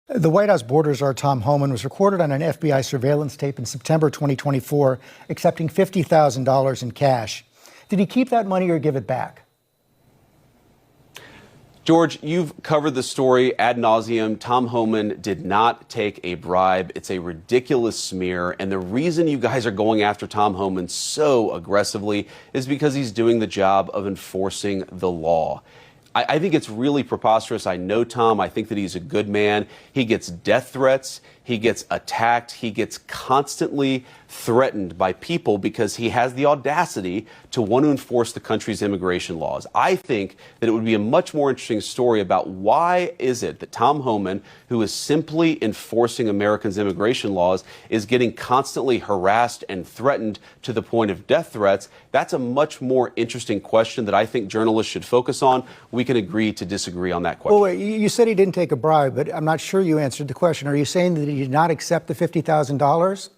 The White House border czar Tom Homan was recorded on an FBI surveillance tape in September 2024, accepting $50,000 in cash. Did he keep that money or give it back? George, you've covered the story ad nauseum. Tom Homan did not take a bribe. It's a ridiculous smear. And the reason you guys are going after Tom Homan so aggressively is because he's doing the job of enforcing the law. I think it's really preposterous. I know Tom. I think that he's a good man. He gets death threats. He gets attacked. He gets constantly threatened by people because he has the audacity to want to enforce the country's immigration laws. I think that it would be a much more interesting story about why is it that Tom Homan, who is simply enforcing Americans' immigration laws, is getting constantly harassed and threatened to the point of death threats. That's a much more interesting question that I think journalists should focus on. We can agree to disagree on that question. Well, wait, you said he didn't take a bribe, but I'm not sure you answered the question. Are you saying that he did not accept the $50,000?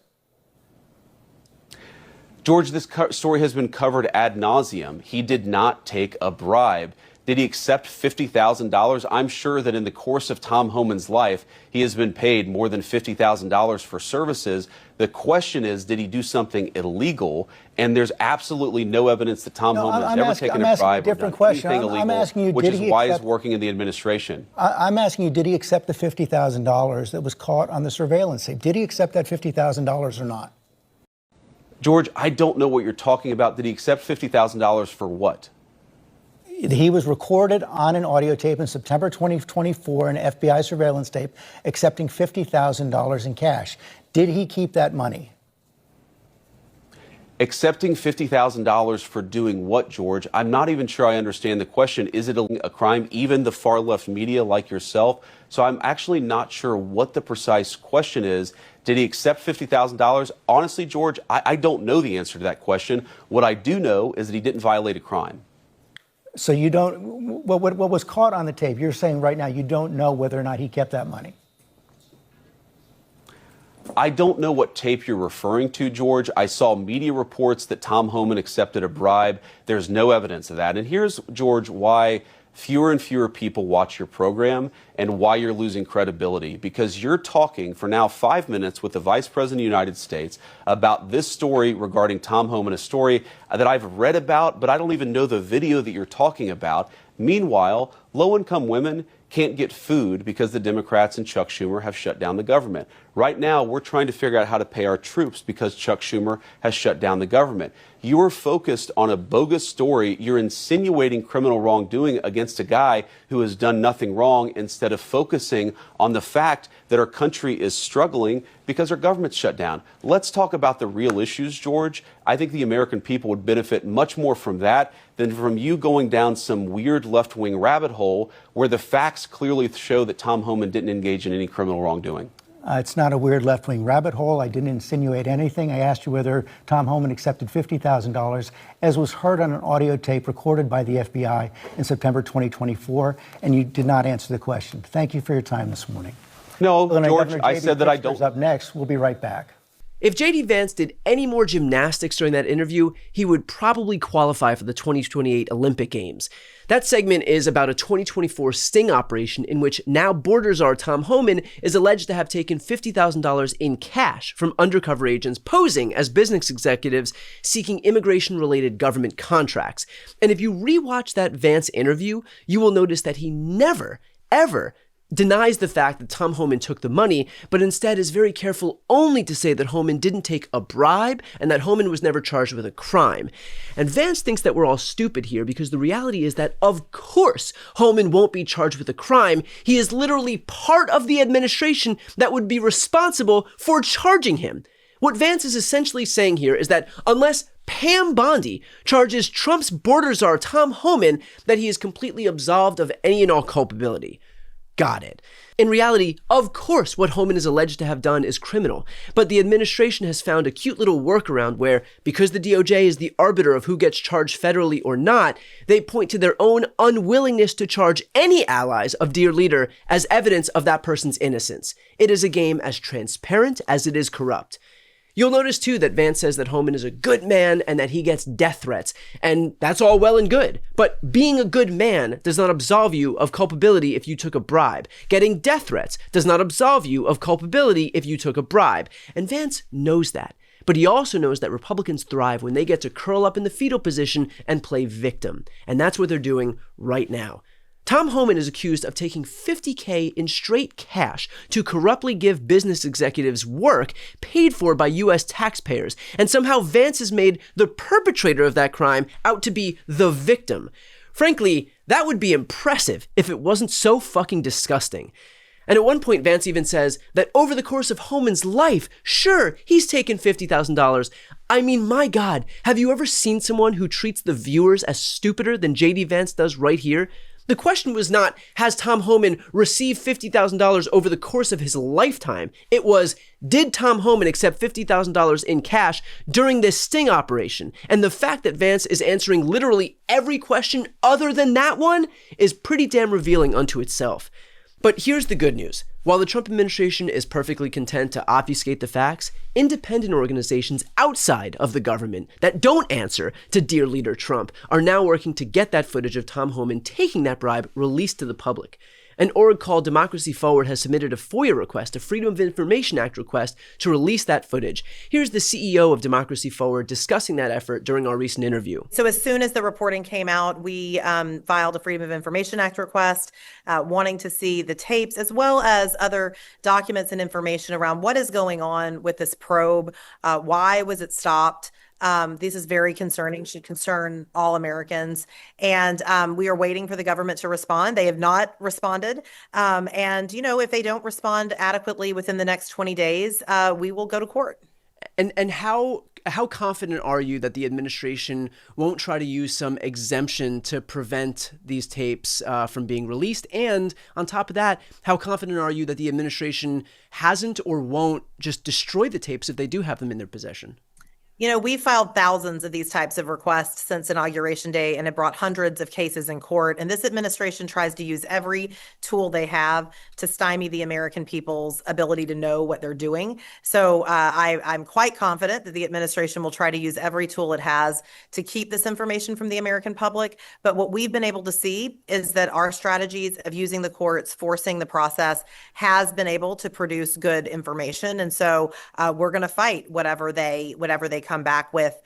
George, this story has been covered ad nauseum. He did not take a bribe. Did he accept $50,000? I'm sure that in the course of Tom Homan's life, he has been paid more than $50,000 for services. The question is, did he do something illegal? And there's absolutely no evidence that Tom Homan has ever taken a bribe or done anything illegal, which is why he's working in the administration. I'm asking you, did he accept the $50,000 that was caught on the surveillance tape? Did he accept that $50,000 or not? George, I don't know what you're talking about. Did he accept $50,000 for what? He was recorded on an audio tape in September 2024, an FBI surveillance tape, accepting $50,000 in cash. Did he keep that money? Accepting $50,000 for doing what, George? I'm not even sure I understand the question. Is it a crime? Even the far left media like yourself. So I'm actually not sure what the precise question is. Did he accept $50,000? Honestly, George, I don't know the answer to that question. What I do know is that he didn't violate a crime. So you don't, what was caught on the tape, you're saying right now you don't know whether or not he kept that money? I don't know what tape you're referring to, George. I saw media reports that Tom Homan accepted a bribe. There's no evidence of that. And here's, George, why fewer and fewer people watch your program and why you're losing credibility. Because you're talking for now 5 minutes with the Vice President of the United States about this story regarding Tom Homan, a story that I've read about, but I don't even know the video that you're talking about. Meanwhile, low-income women can't get food because the Democrats and Chuck Schumer have shut down the government. Right now, we're trying to figure out how to pay our troops because Chuck Schumer has shut down the government. You're focused on a bogus story. You're insinuating criminal wrongdoing against a guy who has done nothing wrong instead of focusing on the fact that our country is struggling because our government's shut down. Let's talk about the real issues, George. I think the American people would benefit much more from that than from you going down some weird left-wing rabbit hole where the facts clearly show that Tom Homan didn't engage in any criminal wrongdoing. It's not a weird left-wing rabbit hole. I didn't insinuate anything. I asked you whether Tom Homan accepted $50,000, as was heard on an audio tape recorded by the FBI in September 2024, and you did not answer the question. Thank you for your time this morning. No, George, I said that I don't. Up next, we'll be right back. If J.D. Vance did any more gymnastics during that interview, he would probably qualify for the 2028 Olympic Games. That segment is about a 2024 sting operation in which now border czar Tom Homan is alleged to have taken $50,000 in cash from undercover agents posing as business executives seeking immigration-related government contracts. And if you rewatch that Vance interview, you will notice that he never, ever denies the fact that Tom Homan took the money, but instead is very careful only to say that Homan didn't take a bribe and that Homan was never charged with a crime. And Vance thinks that we're all stupid here because the reality is that, of course, Homan won't be charged with a crime. He is literally part of the administration that would be responsible for charging him. What Vance is essentially saying here is that unless Pam Bondi charges Trump's border czar Tom Homan, that he is completely absolved of any and all culpability. Got it. In reality, of course, what Homan is alleged to have done is criminal, but the administration has found a cute little workaround where, because the DOJ is the arbiter of who gets charged federally or not, they point to their own unwillingness to charge any allies of Dear Leader as evidence of that person's innocence. It is a game as transparent as it is corrupt. You'll notice too that Vance says that Homan is a good man and that he gets death threats, and that's all well and good. But being a good man does not absolve you of culpability if you took a bribe. Getting death threats does not absolve you of culpability if you took a bribe. And Vance knows that. But he also knows that Republicans thrive when they get to curl up in the fetal position and play victim. And that's what they're doing right now. Tom Homan is accused of taking $50K in straight cash to corruptly give business executives work paid for by US taxpayers, and somehow Vance has made the perpetrator of that crime out to be the victim. Frankly, that would be impressive if it wasn't so fucking disgusting. And at one point, Vance even says that over the course of Homan's life, sure, he's taken $50,000. I mean, my God, have you ever seen someone who treats the viewers as stupider than JD Vance does right here? The question was not, has Tom Homan received $50,000 over the course of his lifetime? It was, did Tom Homan accept $50,000 in cash during this sting operation? And the fact that Vance is answering literally every question other than that one is pretty damn revealing unto itself. But here's the good news. While the Trump administration is perfectly content to obfuscate the facts, independent organizations outside of the government that don't answer to Dear Leader Trump are now working to get that footage of Tom Homan taking that bribe released to the public. An org called Democracy Forward has submitted a FOIA request, a Freedom of Information Act request, to release that footage. Here's the CEO of Democracy Forward discussing that effort during our recent interview. So as soon as the reporting came out, we filed a Freedom of Information Act request, wanting to see the tapes as well as other documents and information around what is going on with this probe, why was it stopped. This is very concerning, should concern all Americans. And we are waiting for the government to respond. They have not responded. And, you know, if they don't respond adequately within the next 20 days, we will go to court. And how confident are you that the administration won't try to use some exemption to prevent these tapes from being released? And on top of that, how confident are you that the administration hasn't or won't just destroy the tapes if they do have them in their possession? You know, we filed thousands of these types of requests since Inauguration Day, and it brought hundreds of cases in court. And this administration tries to use every tool they have to stymie the American people's ability to know what they're doing. So I'm quite confident that the administration will try to use every tool it has to keep this information from the American public. But what we've been able to see is that our strategies of using the courts, forcing the process, has been able to produce good information. And so we're going to fight whatever they come back with.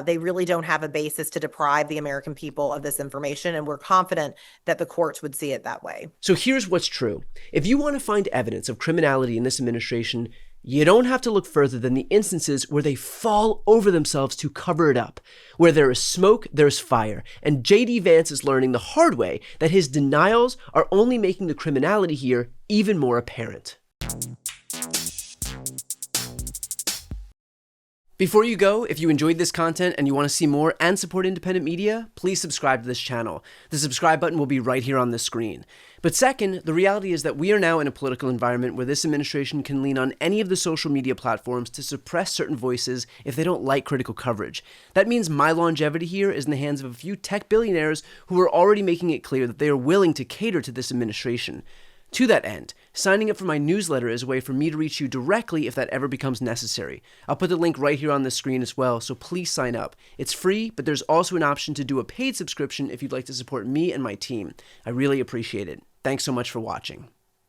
They really don't have a basis to deprive the American people of this information, and we're confident that the courts would see it that way. So here's what's true. If you want to find evidence of criminality in this administration, you don't have to look further than the instances where they fall over themselves to cover it up. Where there is smoke, there's fire. And JD Vance is learning the hard way that his denials are only making the criminality here even more apparent. Before you go, if you enjoyed this content and you want to see more and support independent media, please subscribe to this channel. The subscribe button will be right here on the screen. But second, the reality is that we are now in a political environment where this administration can lean on any of the social media platforms to suppress certain voices if they don't like critical coverage. That means my longevity here is in the hands of a few tech billionaires who are already making it clear that they are willing to cater to this administration. To that end, signing up for my newsletter is a way for me to reach you directly if that ever becomes necessary. I'll put the link right here on the screen as well, so please sign up. It's free, but there's also an option to do a paid subscription if you'd like to support me and my team. I really appreciate it. Thanks so much for watching.